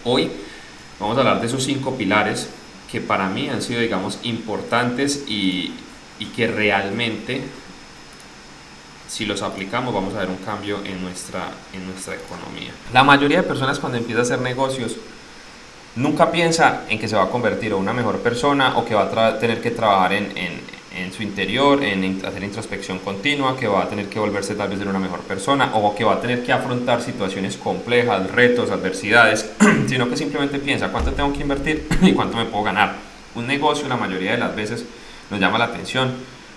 Hoy vamos a hablar de esos 5 pilares que para mí han sido, digamos, importantes y que realmente, si los aplicamos, vamos a ver un cambio en nuestra economía. La mayoría de personas cuando empieza a hacer negocios nunca piensa en que se va a convertir en una mejor persona o que va a tener que trabajar en su interior, en hacer introspección continua, que va a tener que volverse tal vez en una mejor persona o que va a tener que afrontar situaciones complejas, retos, adversidades, sino que simplemente piensa cuánto tengo que invertir y cuánto me puedo ganar. Un negocio la mayoría de las veces nos llama la atención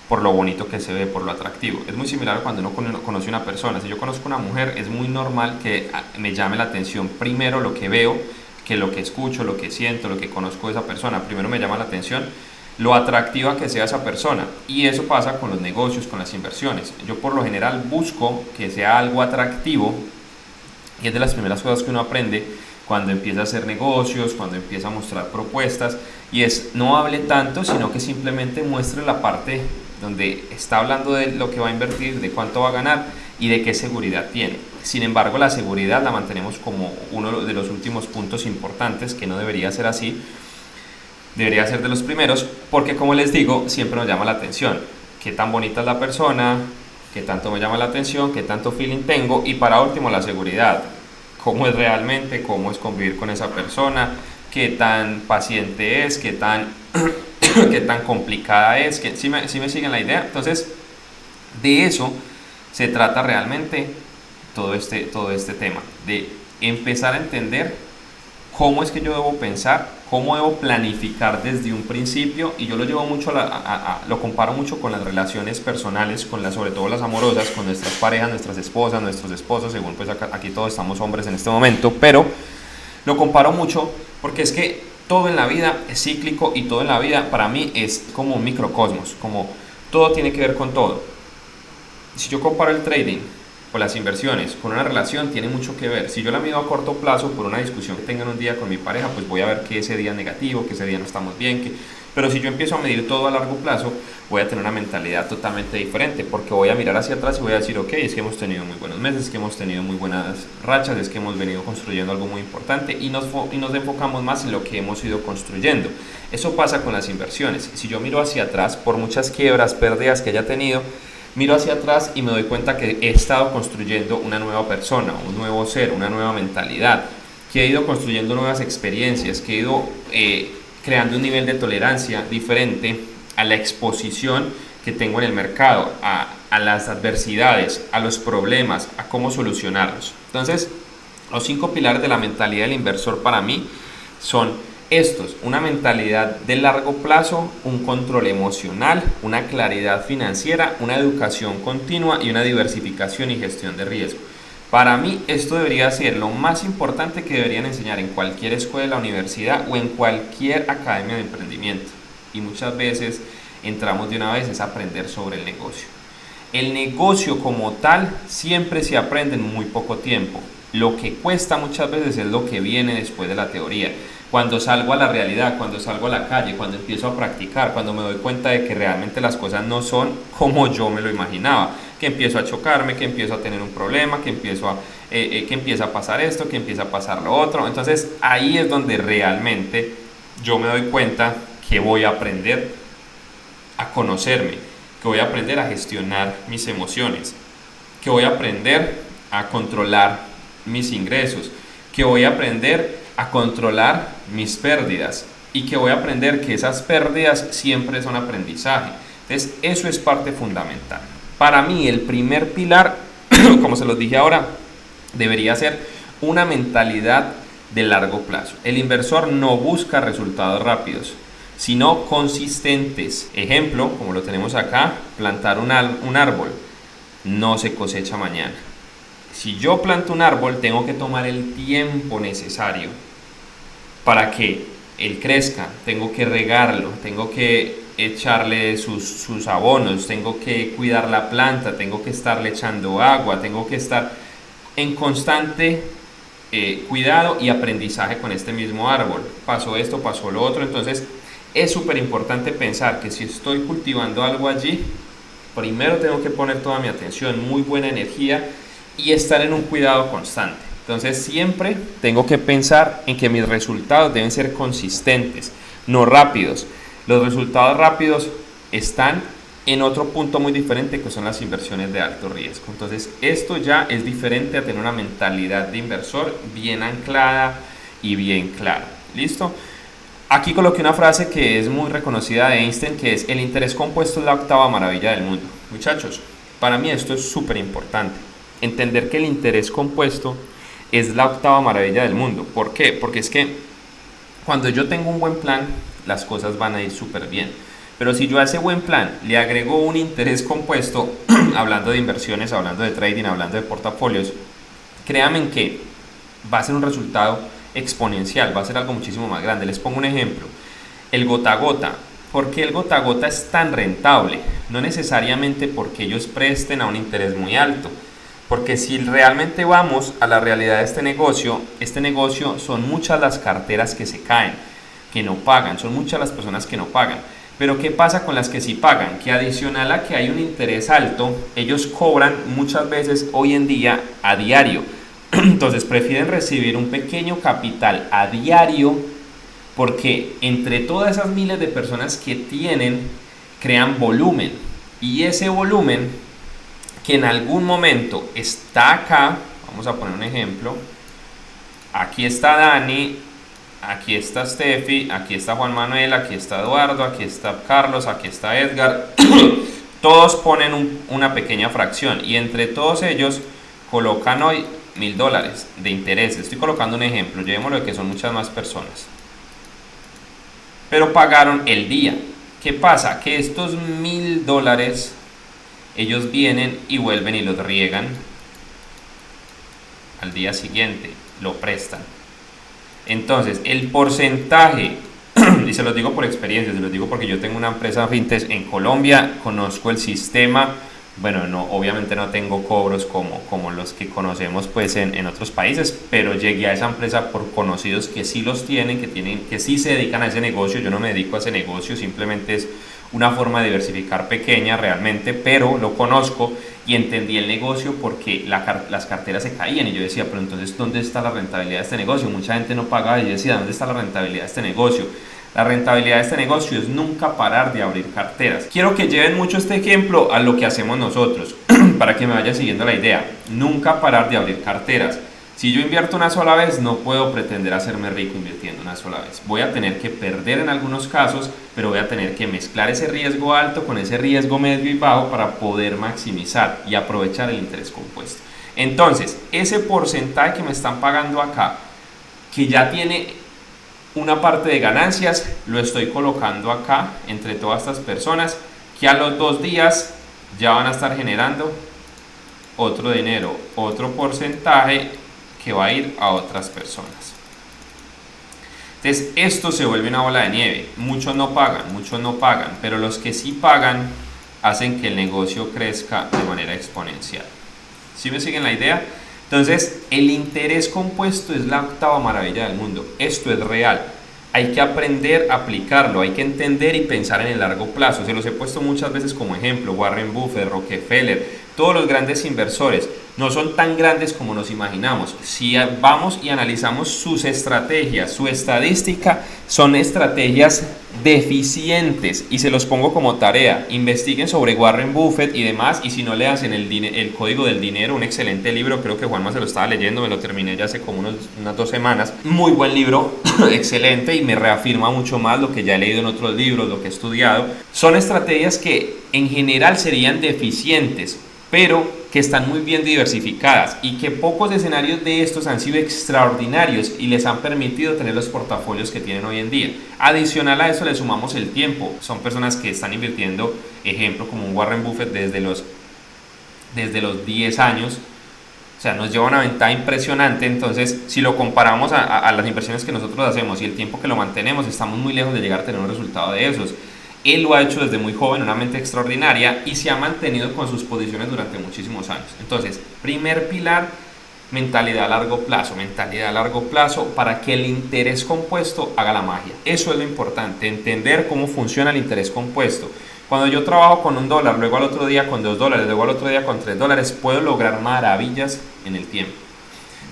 por lo bonito que se ve, por lo atractivo. Es muy similar a cuando uno conoce una persona. Si yo conozco una mujer, es muy normal que me llame la atención primero lo que veo, que lo que escucho, lo que siento, lo que conozco de esa persona. Primero me llama la atención lo atractiva que sea esa persona, y eso pasa con los negocios, con las inversiones. Yo por lo general busco que sea algo atractivo, y es de las primeras cosas que uno aprende cuando empieza a hacer negocios, cuando empieza a mostrar propuestas, y es no hable tanto, sino que simplemente muestre la parte donde está hablando de lo que va a invertir, de cuánto va a ganar y de qué seguridad tiene. Sin embargo, la seguridad la mantenemos como uno de los últimos puntos importantes, que no debería ser así, debería ser de los primeros, porque como les digo, siempre nos llama la atención qué tan bonita es la persona, qué tanto me llama la atención, qué tanto feeling tengo, y para último la seguridad, cómo es realmente, cómo es convivir con esa persona, qué tan paciente es, qué tan complicada es, que si me siguen la idea. Entonces, de eso se trata realmente todo este tema, de empezar a entender cómo es que yo debo pensar, cómo debo planificar desde un principio. Y yo lo llevo mucho lo comparo mucho con las relaciones personales, sobre todo las amorosas, con nuestras parejas, nuestras esposas, nuestros esposos, según pues aquí todos estamos hombres en este momento, pero lo comparo mucho porque es que todo en la vida es cíclico, y todo en la vida para mí es como un microcosmos, como todo tiene que ver con todo. Si yo comparo el trading o las inversiones con una relación, tiene mucho que ver. Si yo la mido a corto plazo por una discusión que tenga en un día con mi pareja, pues voy a ver que ese día es negativo, que ese día no estamos bien. Pero si yo empiezo a medir todo a largo plazo, voy a tener una mentalidad totalmente diferente, porque voy a mirar hacia atrás y voy a decir, ok, es que hemos tenido muy buenos meses, es que hemos tenido muy buenas rachas, es que hemos venido construyendo algo muy importante, y nos enfocamos más en lo que hemos ido construyendo. Eso pasa con las inversiones. Si yo miro hacia atrás, por muchas quiebras, pérdidas que haya tenido, miro hacia atrás y me doy cuenta que he estado construyendo una nueva persona, un nuevo ser, una nueva mentalidad, que he ido construyendo nuevas experiencias, que he ido creando un nivel de tolerancia diferente a la exposición que tengo en el mercado, a las adversidades, a los problemas, a cómo solucionarlos. Entonces, los 5 pilares de la mentalidad del inversor para mí son estos: una mentalidad de largo plazo, un control emocional, una claridad financiera, una educación continua y una diversificación y gestión de riesgo. Para mí esto debería ser lo más importante que deberían enseñar en cualquier escuela, universidad o en cualquier academia de emprendimiento. Y muchas veces entramos de una vez a aprender sobre el negocio. El negocio como tal siempre se aprende en muy poco tiempo. Lo que cuesta muchas veces es lo que viene después de la teoría. Cuando salgo a la realidad, cuando salgo a la calle, cuando empiezo a practicar, cuando me doy cuenta de que realmente las cosas no son como yo me lo imaginaba, que empiezo a chocarme, que empiezo a tener un problema, que empieza a pasar esto, que empieza a pasar lo otro. Entonces ahí es donde realmente yo me doy cuenta que voy a aprender a conocerme, que voy a aprender a gestionar mis emociones, que voy a aprender a controlar mis ingresos, que voy a aprender a controlar mis pérdidas, y que voy a aprender que esas pérdidas siempre son aprendizaje. Entonces eso es parte fundamental. Para mí el primer pilar, como se los dije ahora, debería ser una mentalidad de largo plazo. El inversor no busca resultados rápidos, sino consistentes. Ejemplo, como lo tenemos acá, plantar un árbol no se cosecha mañana. Si yo planto un árbol, tengo que tomar el tiempo necesario para que él crezca. Tengo que regarlo, tengo que echarle sus abonos, tengo que cuidar la planta, tengo que estarle echando agua, tengo que estar en constante cuidado y aprendizaje con este mismo árbol. Pasó esto, pasó lo otro. Entonces es súper importante pensar que si estoy cultivando algo allí, primero tengo que poner toda mi atención, muy buena energía, y estar en un cuidado constante. Entonces siempre tengo que pensar en que mis resultados deben ser consistentes, no rápidos. Los resultados rápidos están en otro punto muy diferente, que son las inversiones de alto riesgo. Entonces esto ya es diferente a tener una mentalidad de inversor bien anclada y bien clara. ¿Listo? Aquí coloqué una frase que es muy reconocida de Einstein, que es: el interés compuesto es la octava maravilla del mundo. Muchachos, para mí esto es súper importante, entender que el interés compuesto es la octava maravilla del mundo. ¿Por qué? Porque es que cuando yo tengo un buen plan, las cosas van a ir súper bien. Pero si yo a ese buen plan le agrego un interés compuesto, hablando de inversiones, hablando de trading, hablando de portafolios, créanme que va a ser un resultado exponencial, va a ser algo muchísimo más grande. Les pongo un ejemplo: el gota a gota. ¿Por qué el gota a gota es tan rentable? No necesariamente porque ellos presten a un interés muy alto, porque si realmente vamos a la realidad de este negocio son muchas las carteras que se caen, que no pagan, son muchas las personas que no pagan. Pero ¿qué pasa con las que sí pagan? Que adicional a que hay un interés alto, ellos cobran muchas veces hoy en día a diario. Entonces prefieren recibir un pequeño capital a diario, porque entre todas esas miles de personas que tienen, crean volumen. Y ese volumen, que en algún momento está acá, vamos a poner un ejemplo, aquí está Dani, aquí está Steffi, aquí está Juan Manuel, aquí está Eduardo, aquí está Carlos, aquí está Edgar. Todos ponen una pequeña fracción y entre todos ellos colocan hoy $1000 de interés. Estoy colocando un ejemplo, llevémoslo de que son muchas más personas, pero pagaron el día. ¿Qué pasa? Que estos $1000 ellos vienen y vuelven y los riegan al día siguiente, lo prestan. Entonces el porcentaje, y se los digo por experiencia, se los digo porque yo tengo una empresa fintech en Colombia, conozco el sistema. Bueno, no, obviamente no tengo cobros como los que conocemos pues en otros países, pero llegué a esa empresa por conocidos que sí los tienen, que sí se dedican a ese negocio. Yo no me dedico a ese negocio, simplemente es una forma de diversificar pequeña realmente, pero lo conozco y entendí el negocio porque las carteras se caían y yo decía, pero entonces ¿dónde está la rentabilidad de este negocio? Mucha gente no pagaba y yo decía, ¿dónde está la rentabilidad de este negocio? La rentabilidad de este negocio es nunca parar de abrir carteras. Quiero que lleven mucho este ejemplo a lo que hacemos nosotros, para que me vayan siguiendo la idea. Nunca parar de abrir carteras. Si yo invierto una sola vez, no puedo pretender hacerme rico invirtiendo una sola vez. Voy a tener que perder en algunos casos, pero voy a tener que mezclar ese riesgo alto con ese riesgo medio y bajo para poder maximizar y aprovechar el interés compuesto. Entonces, ese porcentaje que me están pagando acá, que ya tiene una parte de ganancias, lo estoy colocando acá entre todas estas personas, que a los 2 días ya van a estar generando otro dinero, otro porcentaje que va a ir a otras personas. Entonces esto se vuelve una bola de nieve. Muchos no pagan, pero los que sí pagan hacen que el negocio crezca de manera exponencial. ¿Sí me siguen la idea? Entonces, el interés compuesto es la octava maravilla del mundo. Esto es real. Hay que aprender a aplicarlo, hay que entender y pensar en el largo plazo. Se los he puesto muchas veces como ejemplo: Warren Buffett, Rockefeller, todos los grandes inversores no son tan grandes como nos imaginamos. Si vamos y analizamos sus estrategias, su estadística, son estrategias deficientes, y se los pongo como tarea. Investiguen sobre Warren Buffett y demás, y si no, le hacen el Código del Dinero, un excelente libro. Creo que Juanma se lo estaba leyendo, me lo terminé ya hace como unas 2 semanas. Muy buen libro, excelente, y me reafirma mucho más lo que ya he leído en otros libros, lo que he estudiado. Son estrategias que en general serían deficientes, pero que están muy bien diversificadas, y que pocos escenarios de estos han sido extraordinarios y les han permitido tener los portafolios que tienen hoy en día. Adicional a eso le sumamos el tiempo. Son personas que están invirtiendo, ejemplo como un Warren Buffett, desde los 10 años. O sea, nos lleva una ventaja impresionante. Entonces, si lo comparamos a las inversiones que nosotros hacemos y el tiempo que lo mantenemos, estamos muy lejos de llegar a tener un resultado de esos. Él lo ha hecho desde muy joven, una mente extraordinaria, y se ha mantenido con sus posiciones durante muchísimos años. Entonces, primer pilar, mentalidad a largo plazo, para que el interés compuesto haga la magia. Eso es lo importante, entender cómo funciona el interés compuesto. Cuando yo trabajo con $1, luego al otro día con $2, luego al otro día con $3, puedo lograr maravillas en el tiempo.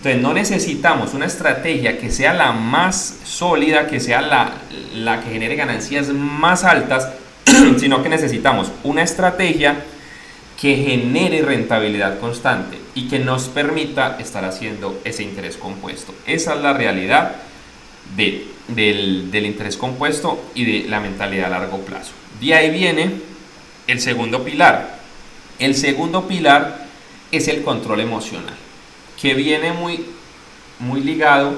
Entonces no necesitamos una estrategia que sea la más sólida, que sea la que genere ganancias más altas, sino que necesitamos una estrategia que genere rentabilidad constante y que nos permita estar haciendo ese interés compuesto. Esa es la realidad del interés compuesto y de la mentalidad a largo plazo. De ahí viene el segundo pilar. El segundo pilar es el control emocional, que viene muy ligado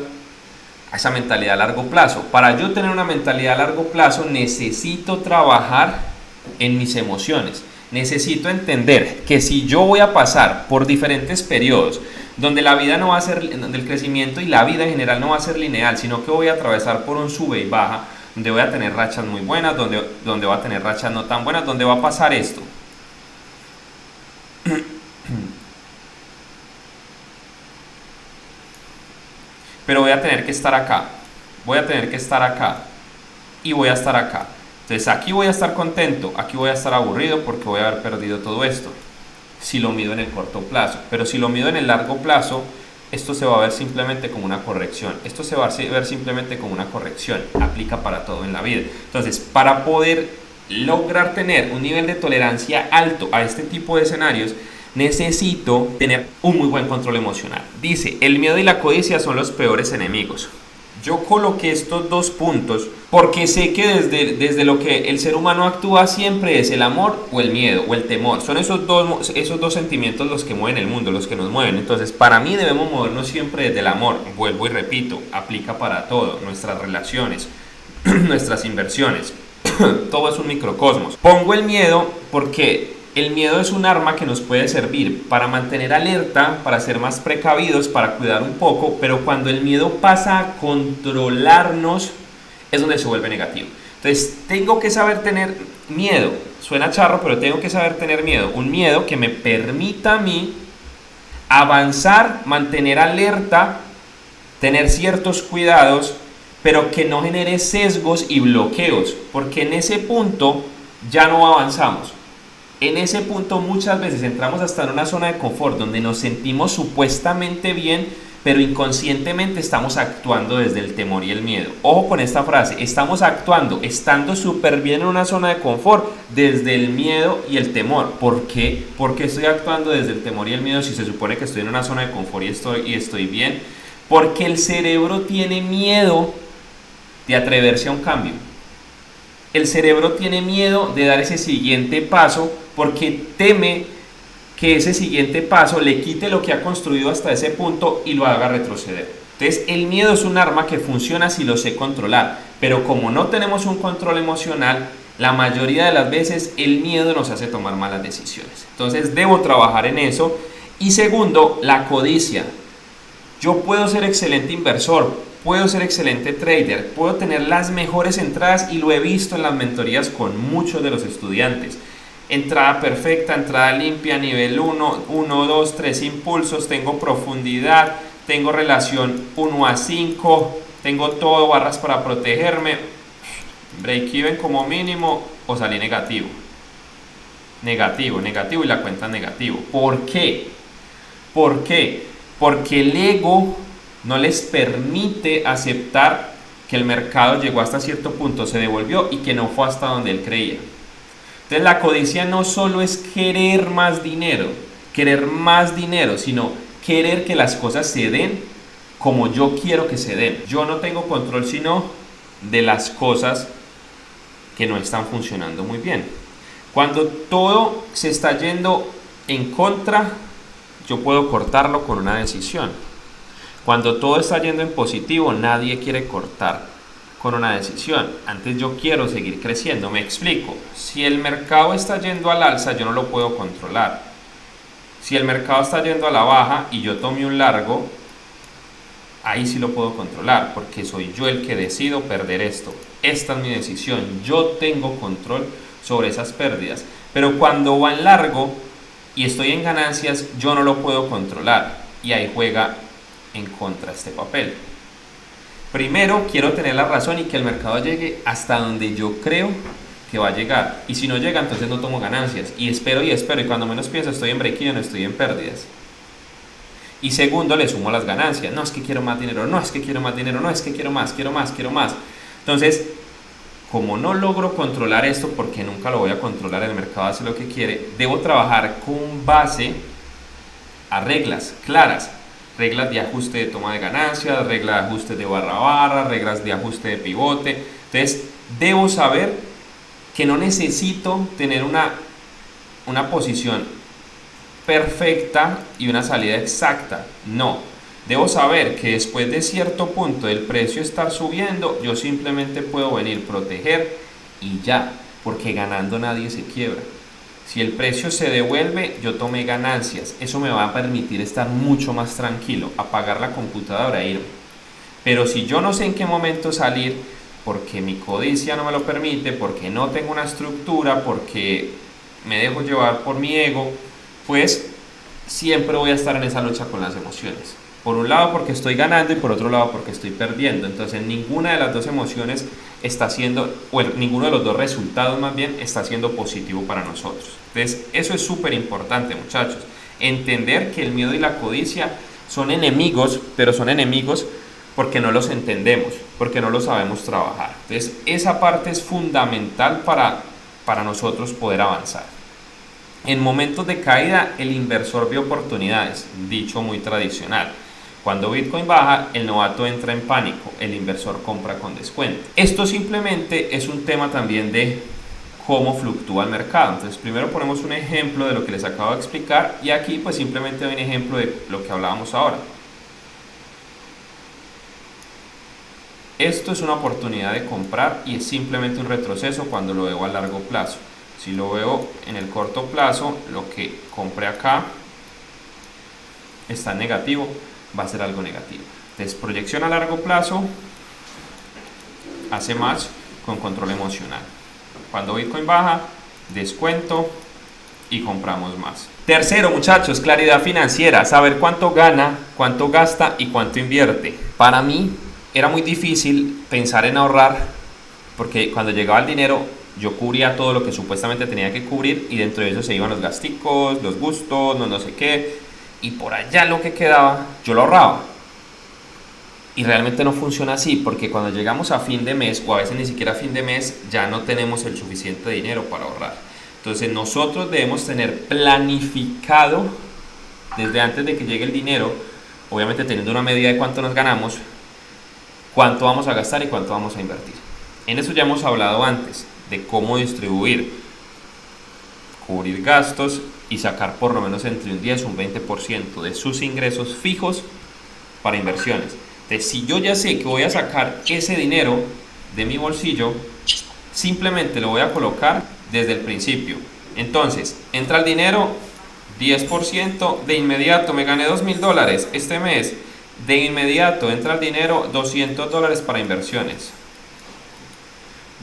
a esa mentalidad a largo plazo. Para yo tener una mentalidad a largo plazo necesito trabajar en mis emociones. Necesito entender que si yo voy a pasar por diferentes periodos donde la vida no va a ser, donde el crecimiento y la vida en general no va a ser lineal, sino que voy a atravesar por un sube y baja, donde voy a tener rachas muy buenas, donde voy a tener rachas no tan buenas, donde va a pasar esto. Pero voy a tener que estar acá, voy a tener que estar acá y voy a estar acá. Entonces aquí voy a estar contento, aquí voy a estar aburrido porque voy a haber perdido todo esto, si lo mido en el corto plazo. Pero si lo mido en el largo plazo, esto se va a ver simplemente como una corrección. Esto se va a ver simplemente como una corrección. Aplica para todo en la vida. Entonces, para poder lograr tener un nivel de tolerancia alto a este tipo de escenarios, necesito tener un muy buen control emocional. Dice, el miedo y la codicia son los peores enemigos. Yo coloqué estos dos puntos porque sé que desde lo que el ser humano actúa siempre es el amor o el miedo o el temor. Son esos dos sentimientos los que mueven el mundo, los que nos mueven. Entonces, para mí debemos movernos siempre desde el amor. Vuelvo y repito, aplica para todo, nuestras relaciones, nuestras inversiones. Todo es un microcosmos. Pongo el miedo porque el miedo es un arma que nos puede servir para mantener alerta, para ser más precavidos, para cuidar un poco, pero cuando el miedo pasa a controlarnos es donde se vuelve negativo. Entonces tengo que saber tener miedo. Suena charro, pero tengo que saber tener miedo. Un miedo que me permita a mí avanzar, mantener alerta, tener ciertos cuidados, pero que no genere sesgos y bloqueos, porque en ese punto ya no avanzamos. En ese punto muchas veces entramos hasta en una zona de confort donde nos sentimos supuestamente bien, pero inconscientemente estamos actuando desde el temor y el miedo. Ojo con esta frase, estamos actuando, estando súper bien en una zona de confort desde el miedo y el temor. ¿Por qué? ¿Por qué estoy actuando desde el temor y el miedo si se supone que estoy en una zona de confort y estoy bien? Porque el cerebro tiene miedo de atreverse a un cambio. El cerebro tiene miedo de dar ese siguiente paso porque teme que ese siguiente paso le quite lo que ha construido hasta ese punto y lo haga retroceder. Entonces, el miedo es un arma que funciona si lo sé controlar, pero como no tenemos un control emocional, la mayoría de las veces el miedo nos hace tomar malas decisiones. Entonces, debo trabajar en eso. Y segundo, la codicia. Yo puedo ser excelente inversor, puedo ser excelente trader, puedo tener las mejores entradas y lo he visto en las mentorías con muchos de los estudiantes. Entrada perfecta, entrada limpia, nivel 1, 1, 2, 3 impulsos, tengo profundidad, tengo relación 1 a 5, tengo todo, barras para protegerme, break-even como mínimo o salí negativo. Negativo y la cuenta negativo. ¿Por qué? ¿Por qué? Porque el ego no les permite aceptar que el mercado llegó hasta cierto punto, se devolvió y que no fue hasta donde él creía. Entonces la codicia no solo es querer más dinero, sino querer que las cosas se den como yo quiero que se den. Yo no tengo control sino de las cosas que no están funcionando muy bien. Cuando todo se está yendo en contra, yo puedo cortarlo con una decisión. Cuando todo está yendo en positivo, nadie quiere cortar con una decisión. Antes yo quiero seguir creciendo. Me explico. Si el mercado está yendo al alza, yo no lo puedo controlar. Si el mercado está yendo a la baja y yo tomé un largo, ahí sí lo puedo controlar, porque soy yo el que decido perder esto. Esta es mi decisión. Yo tengo control sobre esas pérdidas. Pero cuando va en largo y estoy en ganancias, yo no lo puedo controlar. Y ahí juega en contra este papel. Primero, quiero tener la razón y que el mercado llegue hasta donde yo creo que va a llegar. Y si no llega, entonces no tomo ganancias. Y espero. Y cuando menos pienso, estoy en break-even, estoy en pérdidas. Y segundo, le sumo las ganancias. No es que quiero más dinero, no es que quiero más dinero, no es que quiero más, quiero más, quiero más. Entonces, como no logro controlar esto, porque nunca lo voy a controlar, el mercado hace lo que quiere, debo trabajar con base a reglas claras. Reglas de ajuste de toma de ganancias, reglas de ajuste de barra a barra, reglas de ajuste de pivote. Entonces, debo saber que no necesito tener una posición perfecta y una salida exacta. No, debo saber que después de cierto punto del precio estar subiendo, yo simplemente puedo venir, proteger y ya, porque ganando nadie se quiebra. Si el precio se devuelve, yo tomé ganancias. Eso me va a permitir estar mucho más tranquilo, apagar la computadora e irme. Pero si yo no sé en qué momento salir, porque mi codicia no me lo permite, porque no tengo una estructura, porque me dejo llevar por mi ego, pues siempre voy a estar en esa lucha con las emociones. Por un lado porque estoy ganando y por otro lado porque estoy perdiendo. Entonces ninguna de las dos emociones está siendo, bueno, ninguno de los dos resultados más bien está siendo positivo para nosotros. Entonces eso es súper importante, muchachos. Entender que el miedo y la codicia son enemigos, pero son enemigos porque no los entendemos, porque no los sabemos trabajar. Entonces esa parte es fundamental para nosotros poder avanzar. En momentos de caída, el inversor ve oportunidades, dicho muy tradicional. Cuando Bitcoin baja, el novato entra en pánico, el inversor compra con descuento. Esto simplemente es un tema también de cómo fluctúa el mercado. Entonces, primero ponemos un ejemplo de lo que les acabo de explicar y aquí pues simplemente hay un ejemplo de lo que hablábamos ahora. Esto es una oportunidad de comprar y es simplemente un retroceso cuando lo veo a largo plazo. Si lo veo en el corto plazo, lo que compré acá está negativo, va a ser algo negativo. Entonces, proyección a largo plazo hace match con control emocional. Cuando Bitcoin baja, descuento y compramos más. Tercero, muchachos, claridad financiera, saber cuánto gana, cuánto gasta y cuánto invierte. Para mí era muy difícil pensar en ahorrar porque cuando llegaba el dinero yo cubría todo lo que supuestamente tenía que cubrir y dentro de eso se iban los gasticos, los gustos, no sé qué, y por allá lo que quedaba yo lo ahorraba. Y realmente no funciona así, porque cuando llegamos a fin de mes, o a veces ni siquiera a fin de mes, ya no tenemos el suficiente dinero para ahorrar. Entonces nosotros debemos tener planificado, desde antes de que llegue el dinero, obviamente teniendo una medida de cuánto nos ganamos, cuánto vamos a gastar y cuánto vamos a invertir. En eso ya hemos hablado antes, de cómo distribuir, cubrir gastos y sacar por lo menos entre un 10 y un 20% de sus ingresos fijos para inversiones. Entonces, si yo ya sé que voy a sacar ese dinero de mi bolsillo, simplemente lo voy a colocar desde el principio. Entonces, entra el dinero, 10% de inmediato, me gané $2,000 este mes, de inmediato entra el dinero, $200 para inversiones.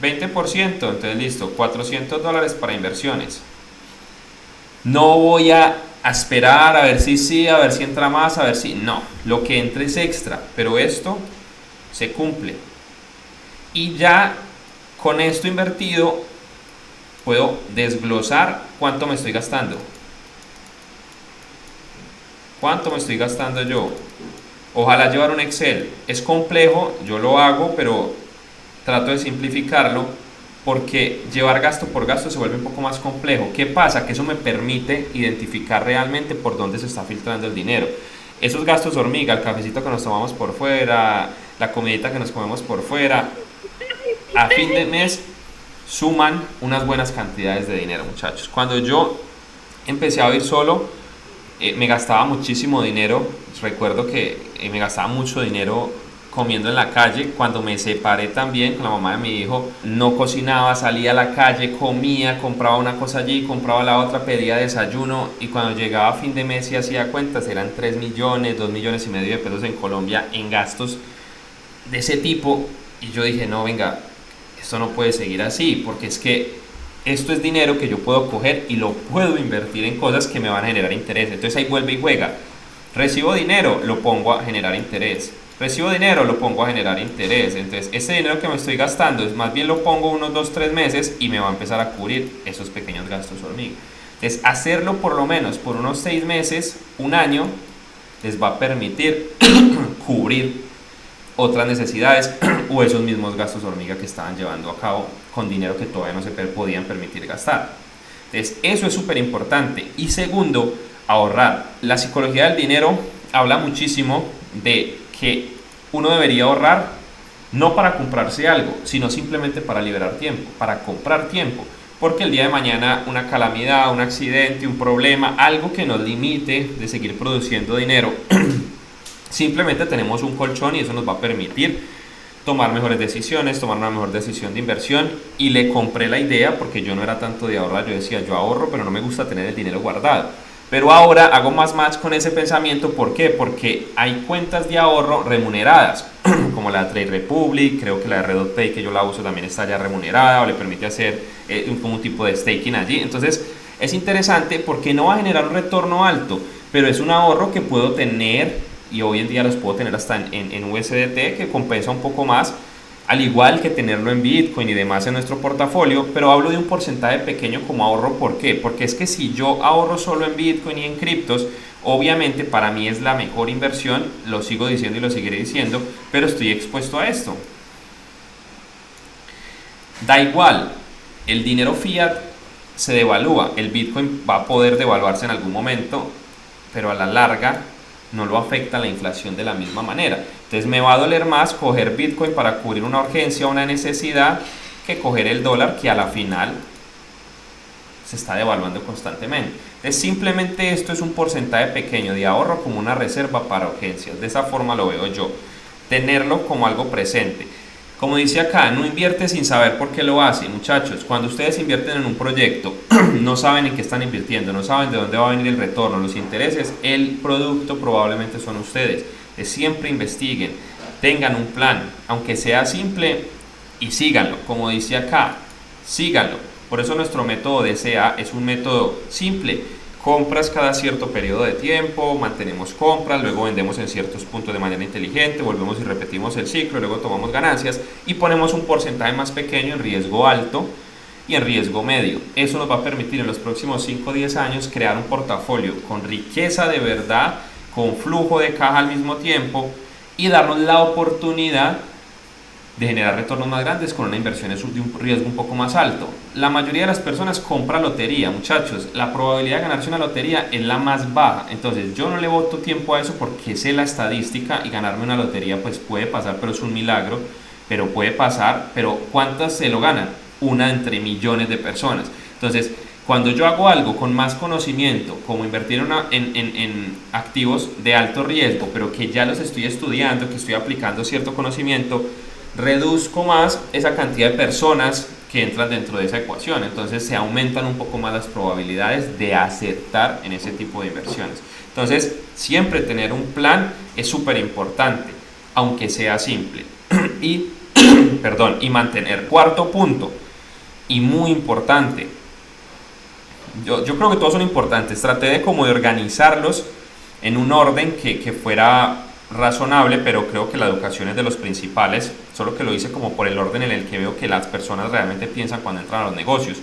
20%, entonces listo, $400 para inversiones. No voy a esperar a ver si sí, a ver si entra más, a ver si... No, lo que entre es extra, pero esto se cumple. Y ya con esto invertido puedo desglosar cuánto me estoy gastando. ¿Cuánto me estoy gastando yo? Ojalá llevar un Excel. Es complejo, yo lo hago, pero trato de simplificarlo porque llevar gasto por gasto se vuelve un poco más complejo. ¿Qué pasa? Que eso me permite identificar realmente por dónde se está filtrando el dinero. Esos gastos hormiga, el cafecito que nos tomamos por fuera, la comidita que nos comemos por fuera, a fin de mes suman unas buenas cantidades de dinero, muchachos. Cuando yo empecé a vivir solo, me gastaba muchísimo dinero. Recuerdo que me gastaba mucho dinero comiendo en la calle. Cuando me separé también con la mamá de mi hijo, no cocinaba, salía a la calle, comía, compraba una cosa allí, compraba la otra, pedía desayuno y cuando llegaba a fin de mes y hacía cuentas eran 3 millones, 2 millones y medio de pesos en Colombia en gastos de ese tipo. Y yo dije, no, venga, esto no puede seguir así, porque es que esto es dinero que yo puedo coger y lo puedo invertir en cosas que me van a generar interés. Entonces ahí vuelve y juega. Recibo dinero, lo pongo a generar interés. Recibo dinero, lo pongo a generar interés. Entonces ese dinero que me estoy gastando, más bien lo pongo unos 2-3 meses y me va a empezar a cubrir esos pequeños gastos hormiga. Entonces hacerlo por lo menos por unos 6 meses, un año, les va a permitir cubrir otras necesidades o esos mismos gastos hormiga que estaban llevando a cabo con dinero que todavía no se podían permitir gastar. Entonces, eso es súper importante. Y segundo, ahorrar. La psicología del dinero habla muchísimo de que uno debería ahorrar no para comprarse algo, sino simplemente para liberar tiempo, para comprar tiempo. Porque el día de mañana una calamidad, un accidente, un problema, algo que nos limite de seguir produciendo dinero, simplemente tenemos un colchón y eso nos va a permitir tomar mejores decisiones, tomar una mejor decisión de inversión. Y le compré la idea porque yo no era tanto de ahorrar, yo decía, yo ahorro, pero no me gusta tener el dinero guardado. Pero ahora hago más match con ese pensamiento. ¿Por qué? Porque hay cuentas de ahorro remuneradas, como la Trade Republic, creo que la de Redot Pay, que yo la uso, también está ya remunerada o le permite hacer como un tipo de staking allí. Entonces es interesante porque no va a generar un retorno alto, pero es un ahorro que puedo tener y hoy en día los puedo tener hasta en USDT, que compensa un poco más, al igual que tenerlo en Bitcoin y demás en nuestro portafolio. Pero hablo de un porcentaje pequeño como ahorro. ¿Por qué? Porque es que si yo ahorro solo en Bitcoin y en criptos, obviamente para mí es la mejor inversión, lo sigo diciendo y lo seguiré diciendo, pero estoy expuesto a esto. Da igual, el dinero fiat se devalúa, el Bitcoin va a poder devaluarse en algún momento, pero a la larga no lo afecta la inflación de la misma manera. Entonces me va a doler más coger Bitcoin para cubrir una urgencia o una necesidad que coger el dólar, que a la final se está devaluando constantemente. Entonces simplemente esto es un porcentaje pequeño de ahorro como una reserva para urgencias. De esa forma lo veo yo, tenerlo como algo presente. Como dice acá, no invierte sin saber por qué lo hace. Muchachos, cuando ustedes invierten en un proyecto, no saben en qué están invirtiendo, no saben de dónde va a venir el retorno, los intereses, el producto probablemente son ustedes. Siempre investiguen, tengan un plan, aunque sea simple, y síganlo. Como dice acá, síganlo. Por eso nuestro método DCA es un método simple. Compras cada cierto periodo de tiempo, mantenemos compras, luego vendemos en ciertos puntos de manera inteligente, volvemos y repetimos el ciclo, luego tomamos ganancias y ponemos un porcentaje más pequeño en riesgo alto y en riesgo medio. Eso nos va a permitir en los próximos 5 o 10 años crear un portafolio con riqueza de verdad, con flujo de caja al mismo tiempo y darnos la oportunidad de generar retornos más grandes con una inversión de un riesgo un poco más alto. La mayoría de las personas compra lotería, muchachos. La probabilidad de ganarse una lotería es la más baja. Entonces yo no le boto tiempo a eso porque sé la estadística y ganarme una lotería pues puede pasar, pero es un milagro. Pero puede pasar, pero ¿cuántas se lo ganan? Una entre millones de personas. Entonces cuando yo hago algo con más conocimiento, como invertir en activos de alto riesgo, pero que ya los estoy estudiando, que estoy aplicando cierto conocimiento, reduzco más esa cantidad de personas que entran dentro de esa ecuación. Entonces se aumentan un poco más las probabilidades de acertar en ese tipo de inversiones. Entonces siempre tener un plan es súper importante, aunque sea simple. Y mantener. Cuarto punto, y muy importante, yo creo que todos son importantes. Traté de organizarlos en un orden que fuera razonable, pero creo que la educación es de los principales, solo que lo hice como por el orden en el que veo que las personas realmente piensan cuando entran a los negocios.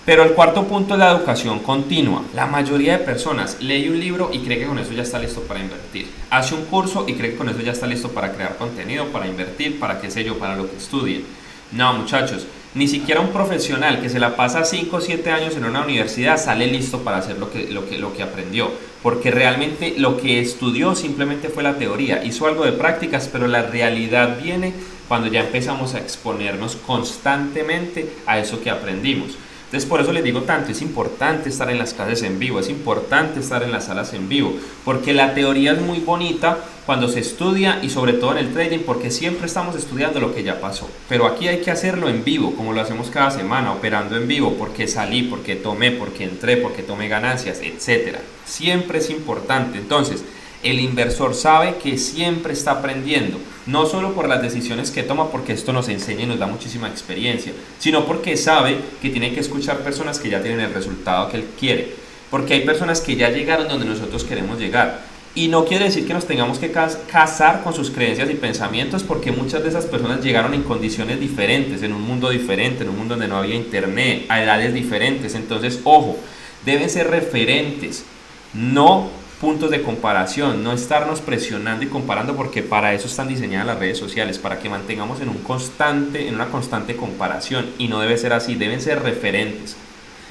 Pero el cuarto punto es la educación continua. La mayoría de personas lee un libro y cree que con eso ya está listo para invertir. Hace un curso y cree que con eso ya está listo para crear contenido, para invertir, para qué sé yo, para lo que estudien. No, muchachos, ni siquiera un profesional que se la pasa 5 o 7 años en una universidad sale listo para hacer lo que aprendió, porque realmente lo que estudió simplemente fue la teoría, hizo algo de prácticas, pero la realidad viene cuando ya empezamos a exponernos constantemente a eso que aprendimos. Entonces por eso les digo tanto, es importante estar en las clases en vivo, es importante estar en las salas en vivo, porque la teoría es muy bonita cuando se estudia y sobre todo en el trading, porque siempre estamos estudiando lo que ya pasó. Pero aquí hay que hacerlo en vivo, como lo hacemos cada semana, operando en vivo, porque salí, porque tomé, porque entré, porque tomé ganancias, etc. Siempre es importante. Entonces, el inversor sabe que siempre está aprendiendo, no solo por las decisiones que toma, porque esto nos enseña y nos da muchísima experiencia, sino porque sabe que tiene que escuchar personas que ya tienen el resultado que él quiere, porque hay personas que ya llegaron donde nosotros queremos llegar. Y no quiere decir que nos tengamos que casar con sus creencias y pensamientos, porque muchas de esas personas llegaron en condiciones diferentes, en un mundo diferente, en un mundo donde no había internet, a edades diferentes. Entonces, ojo, deben ser referentes, no puntos de comparación, no estarnos presionando y comparando, porque para eso están diseñadas las redes sociales, para que mantengamos en una constante comparación, y no debe ser así, deben ser referentes.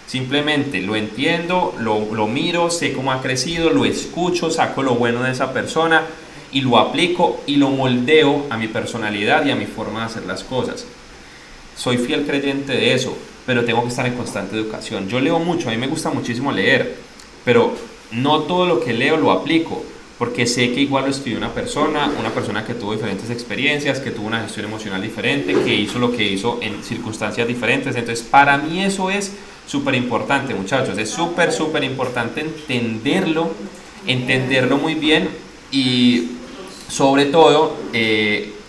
Simplemente lo entiendo, lo miro, sé cómo ha crecido, lo escucho, saco lo bueno de esa persona y lo aplico y lo moldeo a mi personalidad y a mi forma de hacer las cosas. Soy fiel creyente de eso, pero tengo que estar en constante educación. Yo leo mucho, a mí me gusta muchísimo leer, pero no todo lo que leo lo aplico, porque sé que igual lo estudió una persona que tuvo diferentes experiencias, que tuvo una gestión emocional diferente, que hizo lo que hizo en circunstancias diferentes. Entonces, para mí eso es súper importante, muchachos. Es súper importante entenderlo muy bien y sobre todo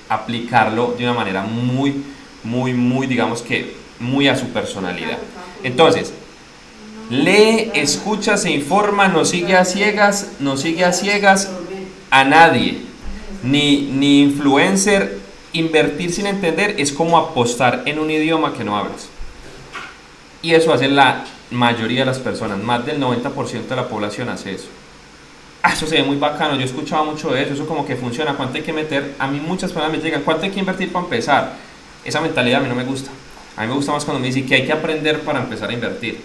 aplicarlo de una manera muy, digamos que muy a su personalidad. Entonces, lee, escucha, se informa, no sigue a ciegas a nadie, ni influencer. Invertir sin entender es como apostar en un idioma que no hablas. Y eso hace la mayoría de las personas, más del 90% de la población hace eso. Eso se ve muy bacano, yo he escuchado mucho de eso como que funciona, ¿cuánto hay que meter? A mí muchas personas me llegan, ¿cuánto hay que invertir para empezar? Esa mentalidad a mí no me gusta. A mí me gusta más cuando me dicen que hay que aprender para empezar a invertir,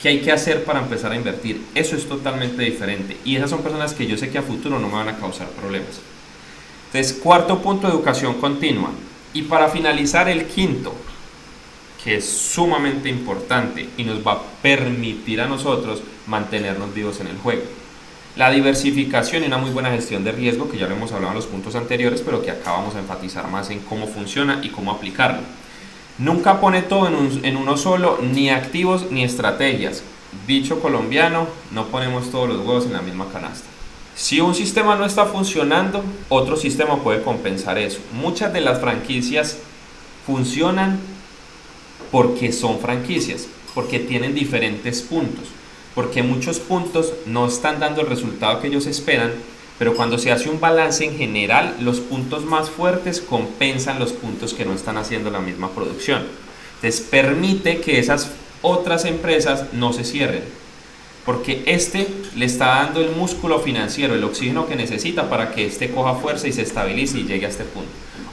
que hay que hacer para empezar a invertir. Eso es totalmente diferente, y esas son personas que yo sé que a futuro no me van a causar problemas. Entonces, cuarto punto, educación continua. Y para finalizar, el quinto, que es sumamente importante y nos va a permitir a nosotros mantenernos vivos en el juego: la diversificación y una muy buena gestión de riesgo, que ya lo hemos hablado en los puntos anteriores, pero que acá vamos a enfatizar más en cómo funciona y cómo aplicarlo. Nunca pone todo en uno solo, ni activos ni estrategias. Dicho colombiano, no ponemos todos los huevos en la misma canasta. Si un sistema no está funcionando, otro sistema puede compensar eso. Muchas de las franquicias funcionan porque son franquicias, porque tienen diferentes puntos, porque muchos puntos no están dando el resultado que ellos esperan, pero cuando se hace un balance en general, los puntos más fuertes compensan los puntos que no están haciendo la misma producción. Entonces permite que esas otras empresas no se cierren, porque le está dando el músculo financiero, el oxígeno que necesita para que coja fuerza y se estabilice y llegue a este punto.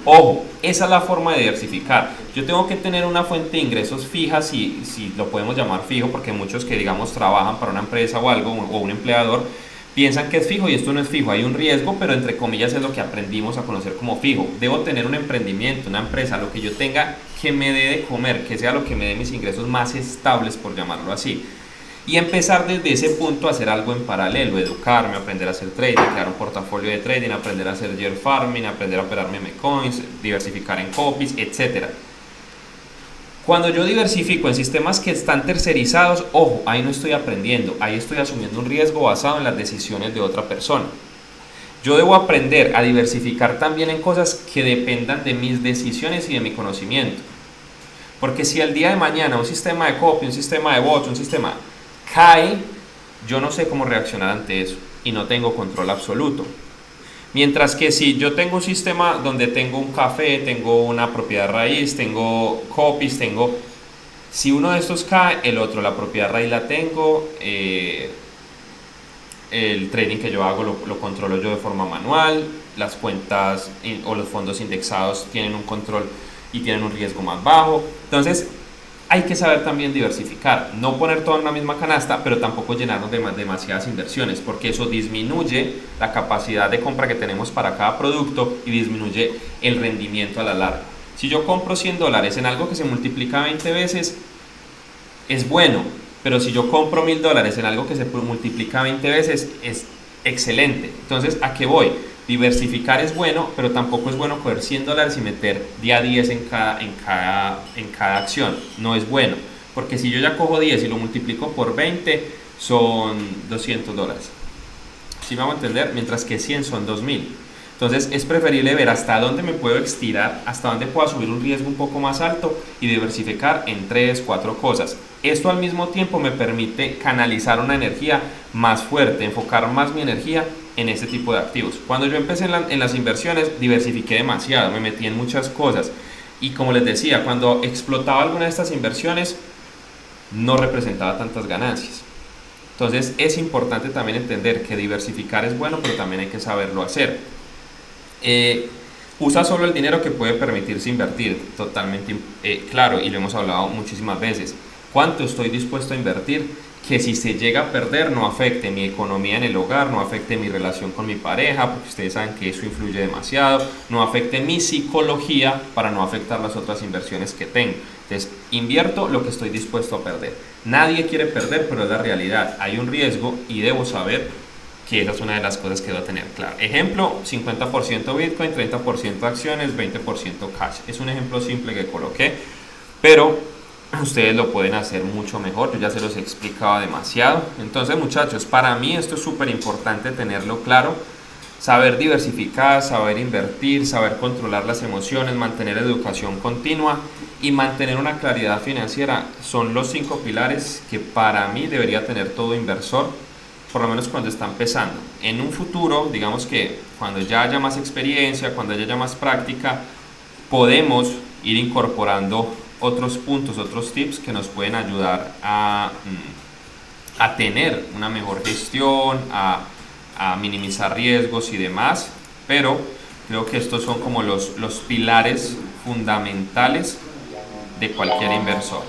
Ojo, esa es la forma de diversificar. Yo tengo que tener una fuente de ingresos fija, si lo podemos llamar fijo, porque muchos que digamos trabajan para una empresa o algo, o un empleador, piensan que es fijo, y esto no es fijo. Hay un riesgo, pero entre comillas es lo que aprendimos a conocer como fijo. Debo tener un emprendimiento, una empresa, lo que yo tenga que me dé de comer, que sea lo que me dé mis ingresos más estables, por llamarlo así. Y empezar desde ese punto a hacer algo en paralelo, educarme, aprender a hacer trading, crear un portafolio de trading, aprender a hacer yield farming, aprender a operar meme coins, diversificar en copies, etc. Cuando yo diversifico en sistemas que están tercerizados, ojo, ahí no estoy aprendiendo, ahí estoy asumiendo un riesgo basado en las decisiones de otra persona. Yo debo aprender a diversificar también en cosas que dependan de mis decisiones y de mi conocimiento. Porque si el día de mañana un sistema de copy, un sistema de bots, un sistema cae, yo no sé cómo reaccionar ante eso y no tengo control absoluto. Mientras que si yo tengo un sistema donde tengo un café, tengo una propiedad raíz, tengo copies, si uno de estos cae, el otro, la propiedad raíz la tengo, el trading que yo hago lo controlo yo de forma manual, las cuentas o los fondos indexados tienen un control y tienen un riesgo más bajo. Entonces hay que saber también diversificar, no poner todo en una misma canasta, pero tampoco llenarnos de demasiadas inversiones, porque eso disminuye la capacidad de compra que tenemos para cada producto y disminuye el rendimiento a la larga. Si yo compro $100 en algo que se multiplica 20 veces, es bueno, pero si yo compro $1000 en algo que se multiplica 20 veces, es excelente. Entonces, ¿a qué voy? Diversificar es bueno, pero tampoco es bueno coger $100 y meter día a 10 en cada acción. No es bueno, porque si yo ya cojo 10 y lo multiplico por 20, son $200. ¿Sí me hago entender? Mientras que 100 son 2000. Entonces es preferible ver hasta dónde me puedo estirar, hasta dónde puedo subir un riesgo un poco más alto y diversificar en 3, 4 cosas. Esto al mismo tiempo me permite canalizar una energía más fuerte, enfocar más mi energía en este tipo de activos. Cuando yo empecé en las inversiones, diversifiqué demasiado, me metí en muchas cosas. Y como les decía, cuando explotaba alguna de estas inversiones, no representaba tantas ganancias. Entonces es importante también entender que diversificar es bueno, pero también hay que saberlo hacer. Usa solo el dinero que puede permitirse invertir, totalmente claro, y lo hemos hablado muchísimas veces. ¿Cuánto estoy dispuesto a invertir? Que si se llega a perder no afecte mi economía en el hogar, no afecte mi relación con mi pareja, porque ustedes saben que eso influye demasiado, no afecte mi psicología para no afectar las otras inversiones que tengo. Entonces, invierto lo que estoy dispuesto a perder. Nadie quiere perder, pero es la realidad. Hay un riesgo y debo saber que esa es una de las cosas que debo tener claro. Ejemplo, 50% Bitcoin, 30% acciones, 20% cash. Es un ejemplo simple que coloqué, pero ustedes lo pueden hacer mucho mejor. Yo ya se los he explicado demasiado. Entonces, muchachos, para mí esto es súper importante tenerlo claro. Saber diversificar, saber invertir, saber controlar las emociones, mantener educación continua y mantener una claridad financiera son los 5 pilares que para mí debería tener todo inversor, por lo menos cuando está empezando. En un futuro, digamos que cuando ya haya más experiencia, cuando haya más práctica, podemos ir incorporando otros puntos, otros tips que nos pueden ayudar a tener una mejor gestión, a minimizar riesgos y demás, pero creo que estos son como los pilares fundamentales de cualquier inversor.